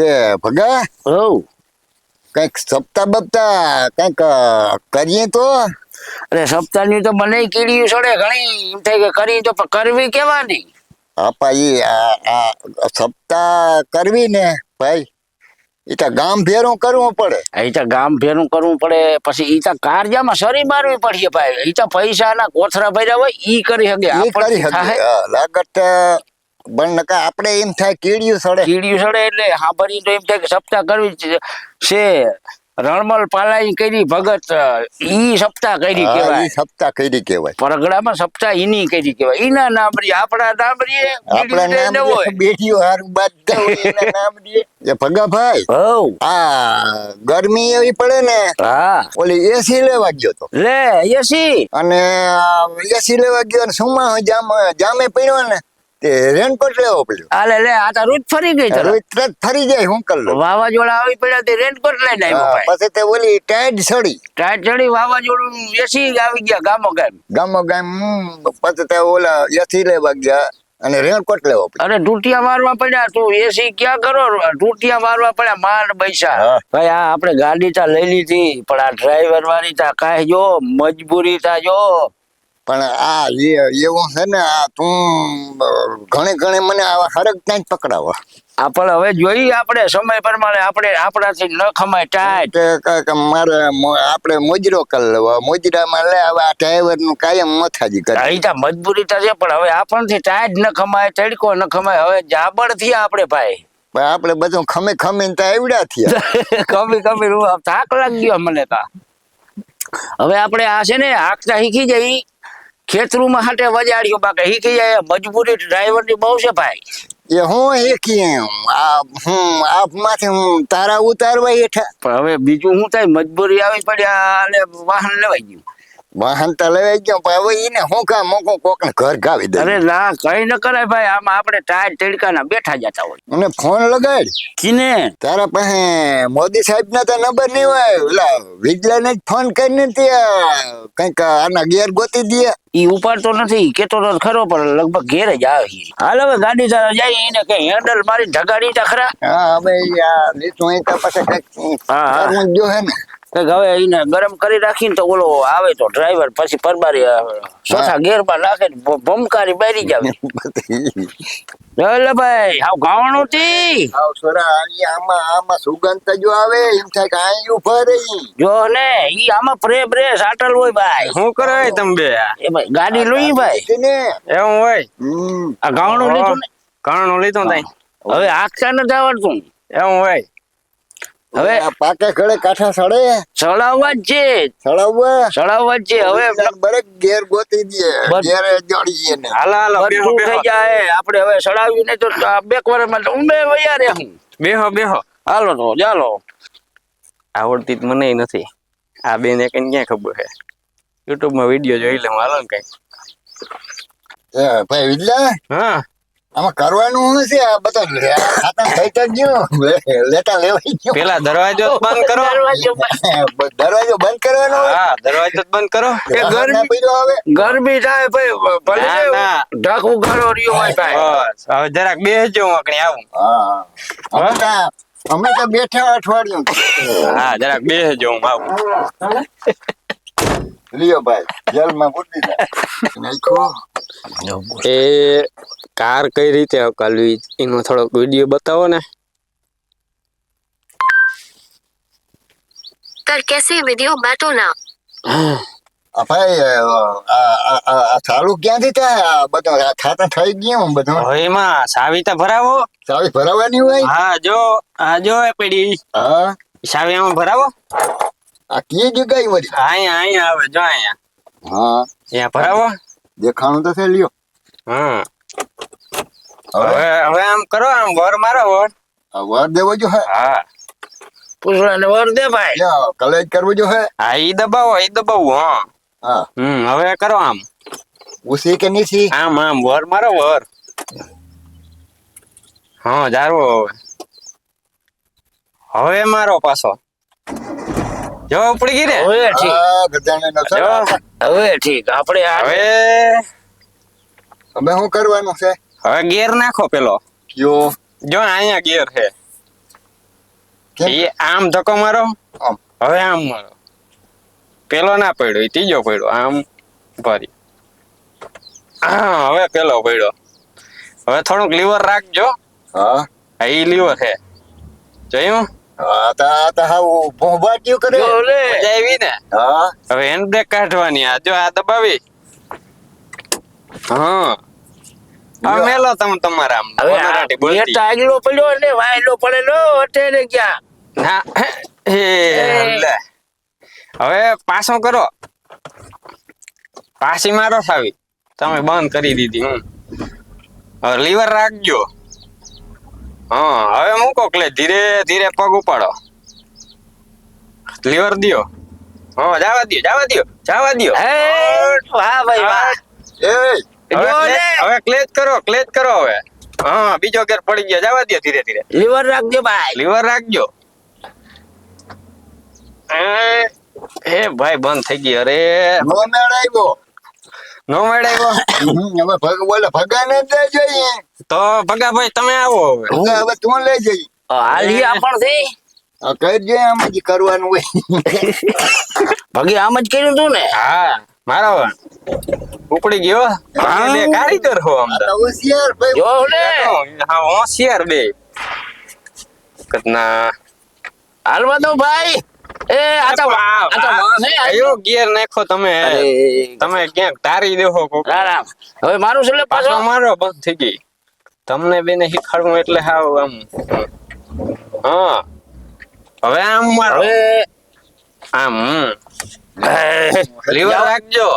એ ભગા હવ કઈક સપ્તાહ બપ્તા કઈક કરીએ તો. અરે સપ્તાહની તો મને કીડી સડે ઘણી એમ થાય કે કરી તો પણ કરવી કેવાની. આપા આ સપ્તાહ કરવી ને ભાઈ એ તો ગામ ભેરું કરવું પડે. એ તો ગામ ભેરું કરવું પડે પછી ઈ તો કારજામાં સરી મારવી પડીએ ભાઈ. ઈ તો પૈસાના કોથરા ભર્યા હોય ઈ કરી શકે એ કરી શકે લાગત પણ નકા આપણે એમ થાય કીડિયું સડે. કીડિયું સડે એટલે હાંભળી તો એમ થાય કે સપ્તાહ કરવી છે. રણમલ પાલાઈ કરી ભગત ઈ સપ્તાહ કરી હા કેવાય. ઈ સપ્તાહ કરી કેવાય. પરગડામાં સપ્તાહ ઈની કરી કેવાય. ઈના નામ રી આપણા નામ રીએ આપણા નામ હોય બેઠીઓ હારું બધા હોય એના નામ રીએ. એ ભગાભાઈ હવ આ ગરમી એવી પડે ને હા ઓલી એસી લેવા ગયો તો લે એસી અને એસી લેવા ગયો ને સુમા જામે પડ્યો ને તે રેનકોટ લેવો પડ્યો. આલે લે આ તો રોજ ફરી ગઈ તરત. રોજ તરત ફરી જાય હું કર લઉં. વાવાઝોડા આવી પડ્યા તે રેનકોટ લઈને આવ્યો ભાઈ. પછી તે ઓલી ટાઈડ સડી ટાઈટ ચડી વાવાઝોડું એસી આવી ગયા ગામો ગામ. ગામો ગામ પછી તે ઓલા એસી લેવા ગયા અને રેનકોટ લેવો પડ્યો. અરે ટૂટિયા મારવા પડ્યા તું એસી ક્યાં કરો ટૂટિયા મારવા પડ્યા માંડ પૈસા. ભાઈ આ આપણે ગાડી તા લઈ લીધી પણ આ ડ્રાઈવર વાળી તા કાંઈ જો મજબૂરી તા જો. પણ આ એવું છે ને આ તું ઘણે મને આવા હરકતા જ પકડાવો. આપણે હવે જોઈએ આપણે સમય પ્રમાણે આપણે આપણાથી ન ખમાય ટાઈટ. મારે આપણે મોજરો કરી લેવો મોજરામાં લે હવે આ ડ્રાઈવર નું કાયમ મથાજી કરે. અહીં તા મજબૂરી તા છે પણ હવે આપણથી ટાઈટ ન ખમાય તડકો ન ખમાય હવે જાબડ થી આપણે ભાઈ. આપણે બધું ખમીને તો આવડ્યા થયા. ખમી થાક લાગી ગયો મને તા. હવે આપણે આ છે ને હાંકતા શીખી જાય ખેતરુમાં હાટે વજાડ્યો બાકી શીખી જાય મજબૂરી ડ્રાઈવર ની બહુ છે ભાઈ. એ હું એકી આપમાંથી હું તારા ઉતારવા હેઠા. પણ હવે બીજું શું થાય મજબૂરી આવી પડી અને વાહન લેવાઈ ગયું. વાહન તો લેવાઈ ગયો પણ હવે એને હું કામ મોકો કોક ઘર ગાવી દે. અરે ના કઈ ન કરાય ભાઈ આમાં આપણે ટાયર તડકાના બેઠા જતા હોય. અને ફોન લગાડ કીને તારા પાસે મોદી સાહેબ ના તો નંબર નહીં હોય ઓલા વિજલાને જ ફોન કરીને ત્યાં કઈક આના ગેર ગોતી દે. ઈ ઉપાડતો નથી કેતો તો ખરો પણ લગભગ ઘેર જ આવે. હાલ હવે ગાડી જાય એને કઈ હેન્ડલ મારી ઢગાડી તા ખરા. હા હવે લીધું તો પછી કઈક કરવું જો હે ને. હવે એને ગરમ કરી રાખીને તો ઓલો આવે તો ડ્રાઈવર પછી પરબારી ચોથા ગેરમાં નાખે ભમકારી બારી જાવે. એટલે ભાઈ આવ ગાવણું તી આમાં સુગંધ જો આવે એમ થાય કે અહીં ઉભા રહી જો ને ઈ આમાં પ્રે બ્રે સાટલ હોય ભાઈ. શું કરો તમે બે એ ભાઈ ગાડી લઈ ભાઈ ને એવું હોય આ ગાવણું લીધું ને કાણું લીધું તઈ હવે આખતા નથી આવડતું એવું હોય હવે પાકે ઘડે કાંઠા સડે ચડાવવા જ છે ચડાવવા જ છે હવે બરેક ઘેર ગોતી દે ઘેર જોડીએ ને હાલો હાલો બેહો બધું બેહો થઈ જાય આપણે હવે ચડાવ્યું ને તો બે વર્ષમાં તો ઉમે વયા રે હું બેહો બેહો હાલો તો ચાલો. આવડતી જ મને નથી આ બેન એક ક્યાં ખબર છે યુટ્યુબ માં વિડીયો જોઈ લે હાલો ને કઈ. ભાઈ વિજલા હા આમાં કરવાનું શું છે આ બધા ખાતા થઈ તો ગયો લેટા લેવાઈ ગયો. પેલા દરવાજો બંધ કરો દરવાજો બંધ કરવાનો હા દરવાજો બંધ કરો એ ગરમી પીડો આવે ગરમી થાય ભાઈ ભલે ના. ઢાક ઉગાડો રહ્યો હોય ભાઈ. બસ હવે જરાક બેસજો હું આકણી આવું હા અમે તો બેઠા અઠવાડિયું હા જરાક બેસજો હું આવું લ્યો ભાઈ જેલમાં પૂરી નાખો. એ કાર કઈ રીતે હકાલવી એનો થોડોક વિડીયો બતાવો ને. कर कैसे वीडियो बैठो ना ભાઈ આ ચાલુ ક્યાંથી થાય બધું ખાતા થઈ ગયું બધું. હવે એમાં સાવીતા ભરાવો ચાવી ભરાવાની હોય. હા જો એ પડી હા સાવી આમાં ભરાવો આ કી જગ્યાએ વળી અહીંયા આવે જો અહીંયા હા અહીંયા ભરાવો દેખાણું તો છે લ્યો. હા હવે આમ કરો આમ વર મારો વર વાર દેવો જો હે. હા પૂછડા ને વર દે ભાઈ. કલેજ કરવું જો હે. હા ઈ દબાવો હા હા હવે કરો આમ ઉસી કે નીસી આમ વર મારો વર હા જારવો હવે મારો પાછો જો ઉપડી ગઈ ને હવે ઠીક ગજાને નસો હવે ઠીક આપણે હવે શું કરવાનું છે હવે ગેર નાખો પેલો કયો જો અહીંયા ગેર છે કેમ? એ આમ ધક્કો મારો આમ. હવે આમ મારો પેલો ના પડ્યો એ ત્રીજો પડ્યો આમ ભરી હા હવે પેલો પડ્યો હવે થોડુંક લીવર રાખજો હા હા ઈ લીવર છે જોયું આ હાવ ભોંભાટ્યું કરે જો લે મજા આવી ને હા હવે હેન્ડ બ્રેક કાઢવાની આ જો આ દબાવી હા હવે મેલો તમે તમારા આમ હવે બોનારાટી ગેર બોલતી તો આગલો પડ્યો ને વાયલો પડેલો અટેને ક્યાં ના હે લે હવે પાછો કરો પાછી મારો થાવી તમે બંધ કરી દીધી હું હવે લીવર રાખજો હા હવે મૂકો ક્લે ધીરે ધીરે પગ ઉપાડો લીવર દ્યો હા જવા દ્યો હે વાહ ભાઈ વાહ એ જો લે હવે ક્લેચ કરો હવે હા બીજો ગેર પડી ગયો જવા દ્યો ધીરે ધીરે લીવર રાખજો ભાઈ લીવર રાખજો એ ભાઈ બંધ થઈ ગઈ અરે નો મેળ આવ્યો નો મેળવ્યો હવે બોલે ભગાને જ લઈ જઈએ તો ભગાભાઈ તમે આવો હવે હવે તું લઈ જઈ હાલી આપણ થી કરજે આમ જ કરવાનું હોય ભગી આમ જ કર્યું તું ને હા મારો ઉપડી ગયો બે કારીગર હો આમ આ તો હોશિયાર ભાઈ જો લે હા હોશિયાર બે કતના હાલવા દો ભાઈ એ આ તો વાંસ હે કયો ગિયર નાખો તમે અરે તમે ક્યાંક તારી દેહો કોક રામ હવે મારું છે લે પાછો પાછો મારો બંધ થઈ ગઈ તમને બેને શીખવાડવું એટલે હાવ આમ હા હવે આમ મારો હવે આમ લીવર રાખજો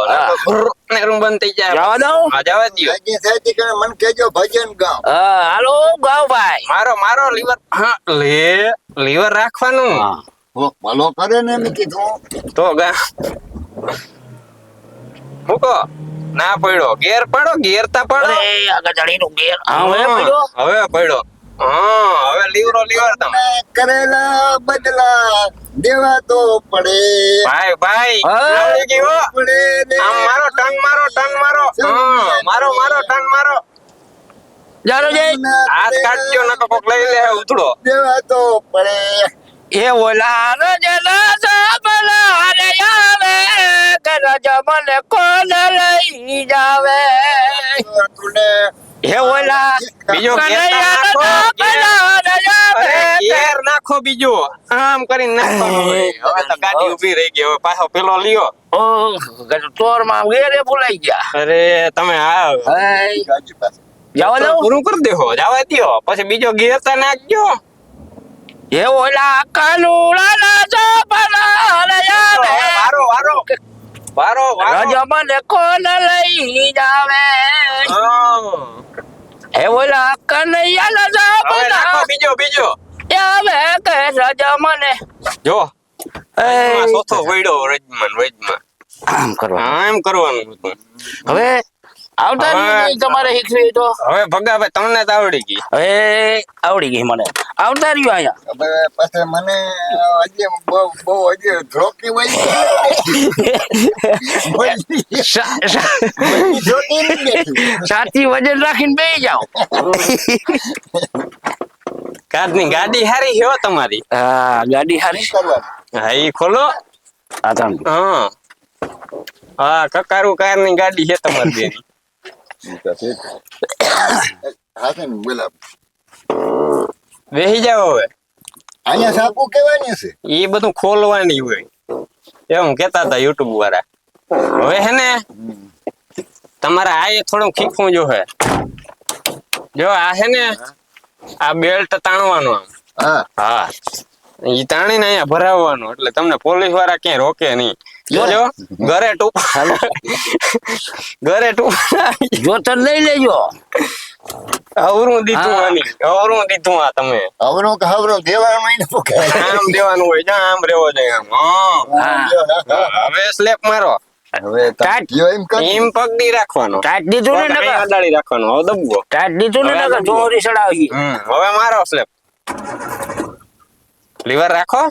ને રૂમ બંધ થઈ જાય જવા દઉં હા જવા દ્યો આજે સાચી કરે મને કહેજો ભજન ગાવ હાલો ગાવ ભાઈ મારો લીવર હા લીવર રાખવાનું ભલો કરે ને મેં કીધું તો ગા મૂકો ના પડ્યો ગેર પાડો ગેર તા પાડો અરે આગળ ચડીનો ગેર હા હવે પડ્યો હવે પડ્યો હા હવે લીવર તમે કરેલા બદલા દેવા તો પડે ભાઈ હા. આવડી ગઈ હો પડે ને આમ મારો ટન મારો હા મારો ટન મારો જારો જય હાથ કાઢજો ન તો કોક લઈ લે ઉતળો દેવા તો પડે એ ઓલા રજલા સાબલા રે આવે કરજ મને કોણ લઈ જાવે તુને એ ઓલા બીજો ગેર ગેર નાખો બીજો આમ કરીને નાખવાનું હોય. હવે તો ગાડી ઊભી રહી ગઈ હવે પાછો પેલો લ્યો ચોર માં ગેરે ભૂલાઈ ગયા અરે તમે આ જવા દઉં પૂરું કરી દેહો જવા દ્યો પછી બીજો ગેર તો નાખજો એ ઓલા કાનુડા ના સાબલા રે આવે વારો રજ મને કોણ લઈ જાવે એ ઓલા કનૈયા ના હવે સાબલા નાખો બીજો આવે કે રજ મને જો એ ચોથો વૈડો રજમાં આમ કરવા આમ કરવાનું હતું હવે આવતા હવે- નહીં તમારે શીખવી તો હવે ભગાભાઈ તમને તો આવડી ગઈ હવે આવડી ગઈ મને આવતા રહ્યો અહીંયા હવે પછી મને હજી બહુ હજી ધ્રોકી વહી ધ્રોકી નથી બેઠી. સાથી વજન રાખીને બેસી જાઓ કારની ગાડી હારી છે હો તમારી હા ગાડી હારી શું કરવાનું? હા ઈ ખોલો આ તમે હા હા કકારું કાર ની ગાડી છે તમારી બેની હા છે ને, બોલા. બેસી જાઓ હવે અહીંયા સાપુ કેવાની છે એ બધું ખોલવાની હોય એમ કેતા હતા યુટ્યુબ વાળા હવે હે ને તમારે આ એ થોડું ખીખવું જો હે જો આ હે ને આ બેલ્ટ તાણવાનો આમ હા હા ઈ તાણીને અહીંયા ભરાવવાનું એટલે તમને પોલીસ વાળા ક્યાંય રોકે નહીં જોજો ઘરે ટૂંક જો તને લઈ લેજો અવરું દીધું હા. અવરું દીધું આ તમે હવરો કે હવરો દેવાનું ય ન પોકાય. આમ દેવાનું હોય જા આમ રેવો જોઈએ આમ હા. હવે સ્લેપ મારો હવે ટાટ. જો એમ કર એમ પગ દી રાખવાનો ટાટ દીધું ને પગ અહીં નકર અડાડી રાખવાનો હવે દબવો ટાટ દીધું ને હવે નકર દબવો. ચોરી ચડાવી હવે મારો સ્લેપ લીવર રાખો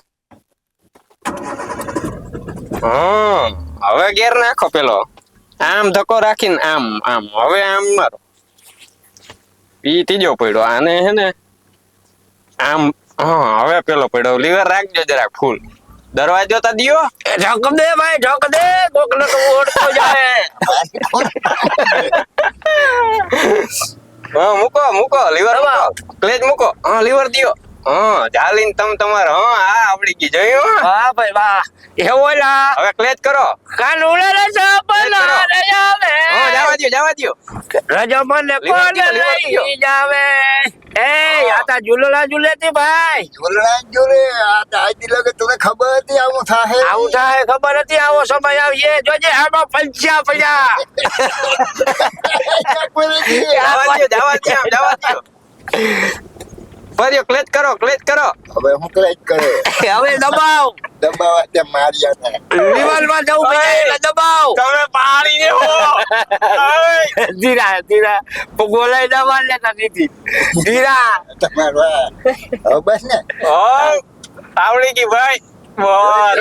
હવે ગેર નાખો પેલો આમ ધક્કો રાખીને આમ હવે આમ મારો ઈ ત્રીજો પડ્યો આને હે ને આમ હા હવે હવે પેલો પડ્યો લીવર રાખજો જરાક ફૂલ દરવાજો તા દિયો ઢોક દે ભાઈ ઢોક દે કોક ને તો ઓળખો જાય હા મૂકો લીવર મૂકો ક્લેચ મૂકો હા લીવર દિયો હા જાલીન તમારે હા આવડી ગઈ જોયું વાહ ભાઈ વાહ એવો લા હવે ક્લેચ કરો કાન ઉડે છે પણ રે આવે હા જવા દ્યો રજો મને કોણ લઈ જાવે એ આતા ઝૂલલા ઝૂલેતી ભાઈ ઝૂલણા ઝૂલે આ દાદી લગે તને ખબર હતી આવું થાહે આવું થાય ખબર હતી આવો સમય આવશે જોજે આમાં પંચ્યા પૈયા જવા દ્યો ફર્યો ક્લેચ કરો હવે હું ક્લેચ કરે હવે દબાવ દબાવા તે માર્યા ને દિવાલમાં જવું પડે એટલે દબાવ તમે પાણી ને હો ધીરા બોલાઈ દબાવ લેતા દીધી ધીરા તમારું હવે બસ ને આવડી ગઈ ભાઈ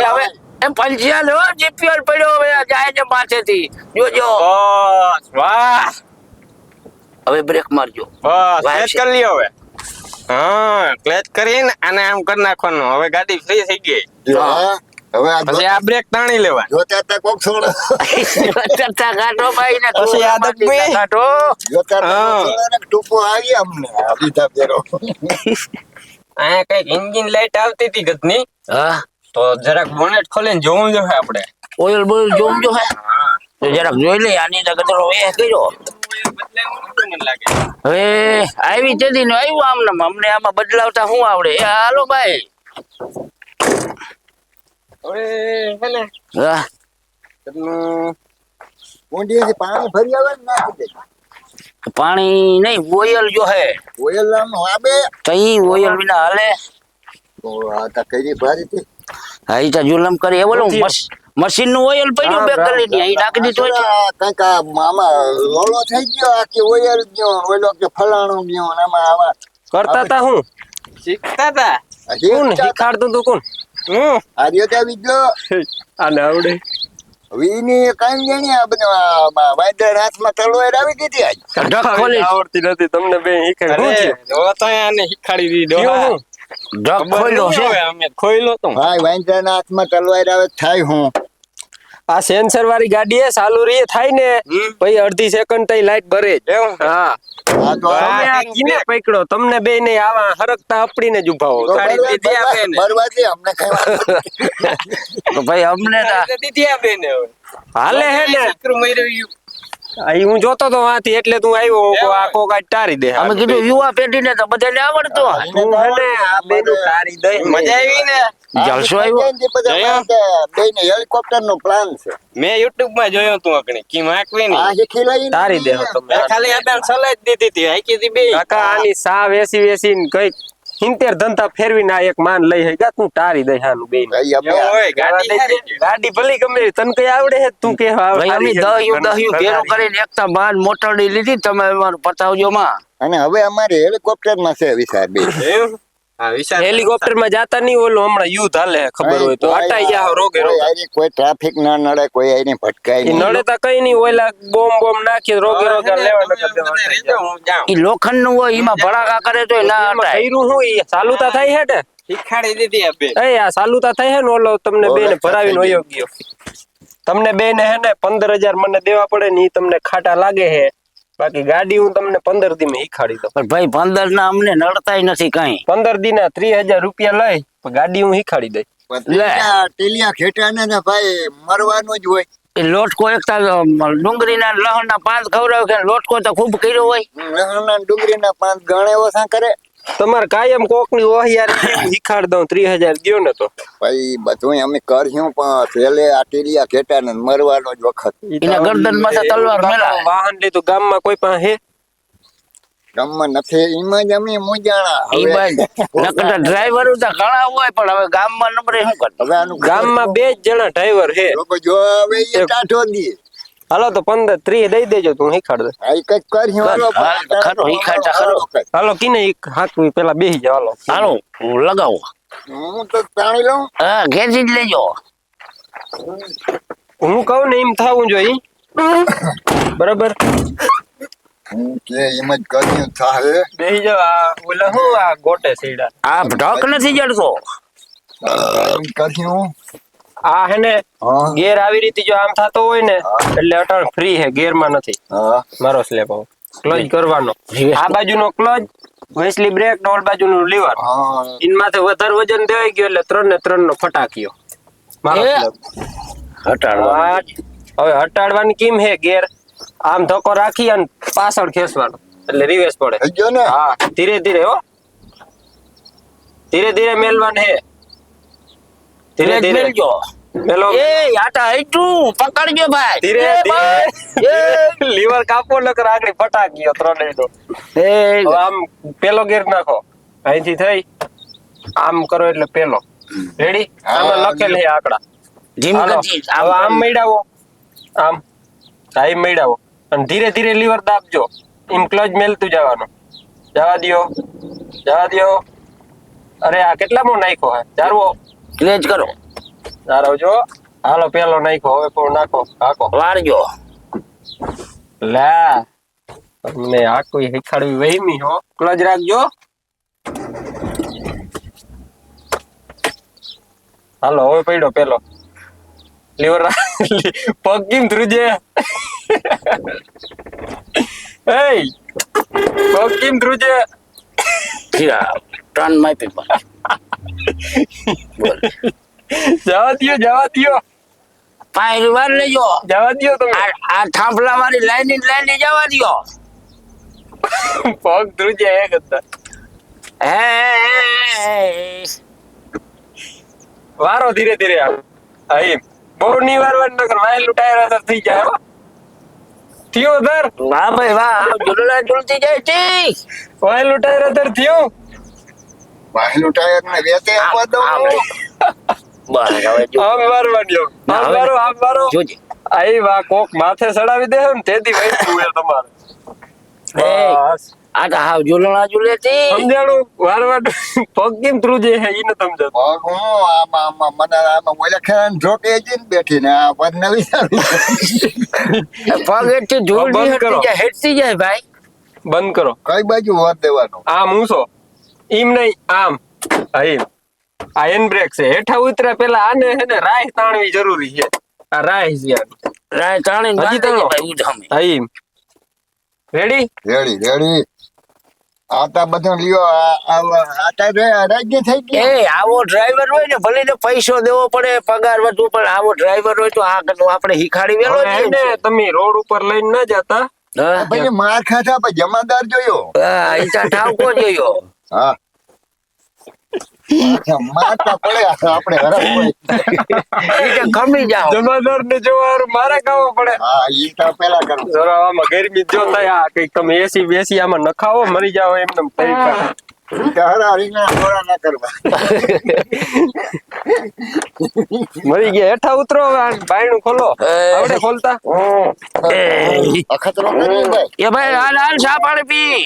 હવે એમ પંચ્યા લો જીપીએલ પડ્યો હવે જાય છે માથેથી જોજો બસ વાહ હવે બ્રેક મારજો બસ ક્લેચ કરી લ્યો હવે હા ક્લેચ કરીને આને આમ કરી નાખવાનું હવે ગાડી ફ્રી થઈ ગઈ હા હવે આ પછી આ બ્રેક તાણી લેવા જોતા તા કોક છોડો ચર્ચા કાઢો ભાઈ ને પછી આદત ભાઈ. કાઢો જોતા તા હા. કોક છોડો ને ટૂંકો આવી અમને આ બીજા ફેરો આ કઈક એન્જિન લાઈટ આવતી હતી ગતની હા તો જરાક બોનેટ ખોલીને જોવું જોઈએ આપણે ઓઇલ બોઇલ જોજો હે તો જરાક જોઈ લે આની તો કચરો એ કર્યો હવે આવી તેદી નો આવ્યું આમને અમને આમાં બદલાવતા શું આવડે એ હાલો ભાઈ હા ઊંડીએથી પાણી ભરી આવે ને નાખી દે પાણી નહીં ઓઇલ જો હે ઓયલ નામ આબે તઈ ઓઇલ વિના હાલે તો આ તા કઈ ભારી હતી હા ઈ તો જુલમ કરી એ બોલું મશીન નું ઓઇલ પડ્યું બે કરી ની અહીં નાખી દીધું છે કંઈક આમાં લોલો થઈ ગયો આ કે ઓયલ ગયો ઓયલો કે ફલાણું ગયો ને આમાં આવા કરતા તા હું શીખતા હતા કોણ શીખાડતું તું કોણ આ રહ્યો ત્યાં બીજો આને આવડે વીની કાંઈ જાણી આ બધું વાંદરા હાથમાં તલવાર આવી દીધી આજ ઢક ખોલી આવડતી નથી તમને બે શીખાડ અરે શું છે જો તો આને શીખાડી દીધો કયું હું? ઢક ખોલ્યો છે અમે ખોઈલો તો ભાઈ વાંદરાના હાથમાં તલવાર આવે થાય હું આ સેન્સર વાળી ગાડી એ ચાલુ રહી થાય ને પછી અડધી સેકન્ડ તઈ લાઈટ બરે જ એવું? હા આ તો તમે આ કીને પકડો તમને બે ને આવા હરકતા આપડીને જ ઉભા હો ગાડી દીધી આપે ને. બરવા દે અમને કઈ વાંધો તો ભાઈ અમને દીધી આપે ને હવે. હાલે હે ને દીકરું મર્યું. આ હું જોતો તો વાંથી એટલે તું આવ્યો હું કહું આ કોક આજ ટારી દે અમે કીધું યુવા પેઢીને તો બધાને આવડતો તું હે ને આ બેનું ટારી દે મજા આવી ને જલસો આવ્યો બેને હેલિકોપ્ટર નો પ્લાન છે મેં યુટ્યુબ માં જોયો તું અગણી કી માકવી આ ની શીખી લઈ ટારી દે હો તમે મેં ખાલી આદાન સલાહ જ દીધી હતી હાકી હતી બે કાકા આની સા વેસી ને કઈક 70 ધંધા ફેરવીને આ એક માન લઈ હે તું ટારી દે હાનું બેન એવું હોય ગાડી હારી ગઈ. ગાડી ભલી ગમે તને કઈ આવડે હે તું કે ભાઈ અમે દહયું ભેરું કરીને એકતા બાદ મોટરડી લીધી તમે અમારું પતાવજો માં અને હવે અમારે હેલિકોપ્ટર માં છે વિચાર બે એવું? હા વિશાલ હેલિકોપ્ટર માં જાતા નહીં ઓલું હમણાં યુદ્ધ હાલે હે, ખબર હોય તો હટાઈ ગયા રોગે કોઈ રોગે આની કોઈ ટ્રાફિક ના નડે કોઈ આની ભટકાય ઈ નહીં નડે તા કઈ નહીં ઓલા બોમ્બ નાખી રોગે રોગે લેવા તમે બધા રહેજો, હું જાઉં. ઈ લોખંડ નું હોય એમાં ભડાકા કરે તો ના એમાં હટાય કર્યું હું ઈ ચાલુતા થાય હે ને શીખાડી દીધી આપે એ આ ચાલુતા થાય હે ને ઓલો તમને બે ને ભરાવીને વયો ગયો તમને બે ને હે ને 15,000 મને દેવા પડે ને ઈ તમને ખાટા લાગે હે બાકી ગાડી હું તમને 15 દી માં શીખાડી દઉં પણ ભાઈ 15 ના અમને નડતાય નથી કઈ 15 દી ના 30,000 રૂપિયા લઈ તો ગાડી હું શીખાડી દઈ ટીલિયા ખેટાને ને ભાઈ મરવાનું જ હોય એ લોટકો એકતા ડુંગળીના લહણના પાન ખવડાવ્યો કે લોટકો તો ખૂબ કર્યો હોય લહણના ડુંગળીના 5 ગણે ઓછા કરે તમારે કાયમ કોક ની ઓહિયારી શીખાડ દઉં 30,000 દ્યો ને તો ભાઈ બધું અમે કર્યું પણ છેલ્લે આ ટીલિયા ખેટાને મરવાનો જ વખત એના ગરદન માં તલવાર મેલા વાહન લીધું ગામમાં કોઈ પાસે હે ગામમાં નથી એમાં જ અમે મુજાણા ઈ બાજુ નકર ડ્રાઈવર તો ઘણા હોય પણ હવે ગામમાં નંબરે શું કરતો હવે આનું ગામમાં 2 જ જણા ડ્રાઈવર હે લોકો જો હવે એ ટાઢો દી હાલો તો 15-30 દઈ દેજો તું શીખાડ દે આ કઈક કર્યું હાલો હા, ખરો, ઈ ખાતા ખરો. હાલો કિને હાથવી પેલા બેહી જાવ હાલો હાલો હું લગાવો હું તો પાણી લઉં હા ઘેરથી જ લેજો હું કહું ને એમ થાવું જોઈએ બરાબર હું કે એમ જ કર્યું થાય બેહી જાવ આ ઓલા હું આ ગોટે સીડા આ ઢક નથી જડતો. એમ કર્યું આ હે ને હા. ગેર આવી રીતે જો આમ થતો હોય ને એટલે અટણ ફ્રી હે ગેર માં નથી હા મારો સ્લેપ ક્લચ કરવાનો આ બાજુનો ક્લચ વેસલી બ્રેક ને ઓલ બાજુનું લીવર હા ઇનમાંથી વધારે વજન દેવાઈ ગયો એટલે 3 ને 3 નો ફટાક્યો મારો એ. સ્લેપ હટાડવા. હવે હટાડવાની કેમ હે ગેર આમ ધક્કો રાખી અને પાછળ ખેંચવાનો એટલે રિવર્સ પડે થઈ ગયો ને હા ધીરે ધીરે હો ધીરે ધીરે મેલવાનું હે ધીરે ધીરે મેલજો. મેલો એ આટા હઈટું પકડજો ભાઈ. ધીરે એ ભાઈ. ધીરે લીવર કાપો નકર આગળ ફટાક્યો ત્રણેયનો એ હવે આમ પેલો ગેર નાખો અહીંથી થઈ આમ કરો એટલે પેલો રેડી આમાં લખેલ છે આંકડા ધીમ હાલો. ગતિ. હવે આમ મેળાવો આમ આમ મેળાવો અને ધીરે ધીરે લીવર દાબજો એમ ક્લચ મેલતું જવાનું જવા દ્યો અરે આ કેટલામો નાખ્યો હે ચારવો ક્લેચ કરો. ચારો જો હાલો પેલો નાખ્યો હવે પણ નાખો હાકો વાળજો. લા તમને આખું શીખાડવી વહીમી હો ક્લચ રાખજો હાલો હવે પડ્યો પેલો લીવર પગ કેમ ધ્રુજે એય પગ કેમ ધ્રુજે ધીરા ટર્ન માપી પણ. બોલ. જવા દ્યો પાયરી વાર લેજો. જવા દ્યો તમે આ થાંભલા વાળી લાઈન જવા દ્યો. પગ ધ્રુજે હે કરતા હે વારો ધીરે ધીરે આમ આમ બહુ ની વારવાનું નકર વાયલું ટાયર અસર થઈ જાય હો થયો ધર વાહ ભાઈ વાહ ઝૂલડા ઝૂલતી જાય છે. વાયલું ટાયર અસર થયું વાહેલું ટાયર ને વેતે આપવા દઉં બસ હવે જો. આમ વારવાનું ના, આમ હવે- વારો આમ વારો જોજે. આઈ વા કોક માથે ચડાવી દે ને તેથી વૈતું હે તમારે એ. બસ આ તો હાવ ઝૂલણા ઝૂલે છે. સમજાણું વારવાનું પગ કેમ ધ્રુજે હે ઈ ન સમજાતું પગ હું આમાં મને આમાં ઓલા ખેરાને જોકે જ ને બેઠી ને આ પગ નવી સારી પગ એટલી ધૂળ બંધ ની કરો. હેઠતી જાય ભાઈ. બંધ કરો કઈ બાજુ વર દેવાનું આમ ઊંચો ઈમ નહીં આમ એમ આ એન બ્રેક છે હેઠા ઉતર્યા પેલા આને હે ને રાહ તાણવી જરૂરી છે આ રાહ છે આની. રાય તાણીને હજી બાંધી તાણો. ભાઈ ઉધામે. એમ રેડી રેડી આટા બધું લ્યો આટા રાજ્ય થઈ ગયો એ આવો ડ્રાઈવર હોય ને ભલે ને પૈસો દેવો પડે પગાર વધુ પણ આવો ડ્રાઈવર હોય તો આ કદું આપણે હિખાડી વેલો હવે હે ને તમે રોડ ઉપર લઈને ન જતા પછી માર ખાધા પછી જમાદાર જોયો ઠાવકો જોયો. હા મારતા પડે આપણે હરખ હોય ઈ તો ખમી જાઓ. જમાદાર ને જોવાનું મારે ખાવો પડે હા ઈ તો પેલા કરું જરા આમાં ગરમી જો થાય આ કઈક તમે એસી બેસી આમાં નખાવો મરી જાવ એમને તરીકા હરા રીંગણા થોડા ના કરવા મરી ગયા હેઠા ઉતરો હવે આ બાયણું ખોલો આવડે ખોલતા એ અખતરો કરી ભાઈ ભાઈ હાલ હાલ ચા પાણી પી.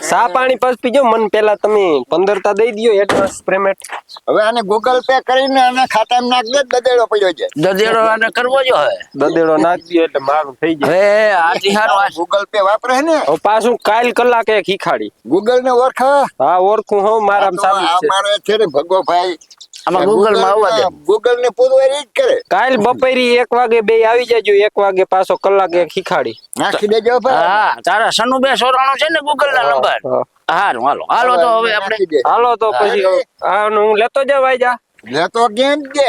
સા પાણી પાસ પીજો મને પેલા તમે 15 તા દઈ દ્યો એડવાન્સ પેમેન્ટ હવે આને ગૂગલ પે કરીને આના ખાતામાં નાખ દે દદેડો પડ્યો છે દદેડો આને કરવો જો હે. દદેડો નાખ દ્યો એટલે મારું થઈ જાય હે આથી હારું આ ગૂગલ પે વાપરે ને હવે પાછું કાલ કલાકે ખીખાડી ગૂગલ ને ઓળખા હા ઓળખું હું મારામાં સાબિત છે મારો છે ને ભગો ભાઈ આમાં Google માં આવવા દે. ગૂગલ ને પૂરવારી જ કરે કાલ બપોરી 1 વાગે બે આવી જાજો 1 વાગે પાછો કલાકે ખીખાડી નાખી દેજો ભાઈ હા તારા સનુબે સોરાણો છે ને ગૂગલ ના નંબર. હા. હારું હાલો તો હવે આપણે નાખી દે. હાલો તો પછી હા હું લેતો જાવ આઈ જા લે તો કેમ દે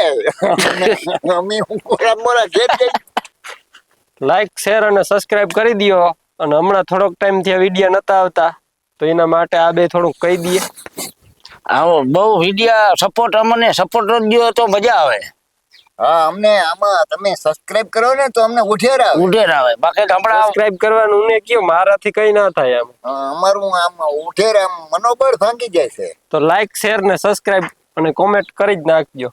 અમે હું કોરા મોરા ઘેર જઈ લાઈક શેર અને સબસ્ક્રાઇબ કરી દિયો અને હમણાં થોડોક ટાઈમ થી વિડિયો નતા આવતા તો એના માટે આ બે થોડુંક કહી દઈએ આવો બહુ વિડિયા સપોર્ટ અમને સપોર્ટ દો તો મજા આવે. હા અમને આમાં તમે સબસ્ક્રાઇબ કરો ને તો અમને ઉઠેર આવે ઉઢેર આવે બાકી તો હમણાં સબસ્ક્રાઇબ કરવાનું ને કયો મારાથી કઈ ના થાય આમ અમારું આમ ઉઠેર આમ મનોબળ ભાંગી જાય છે તો લાઈક શેર ને સબસ્ક્રાઇબ અને કોમેન્ટ કરી જ નાખજો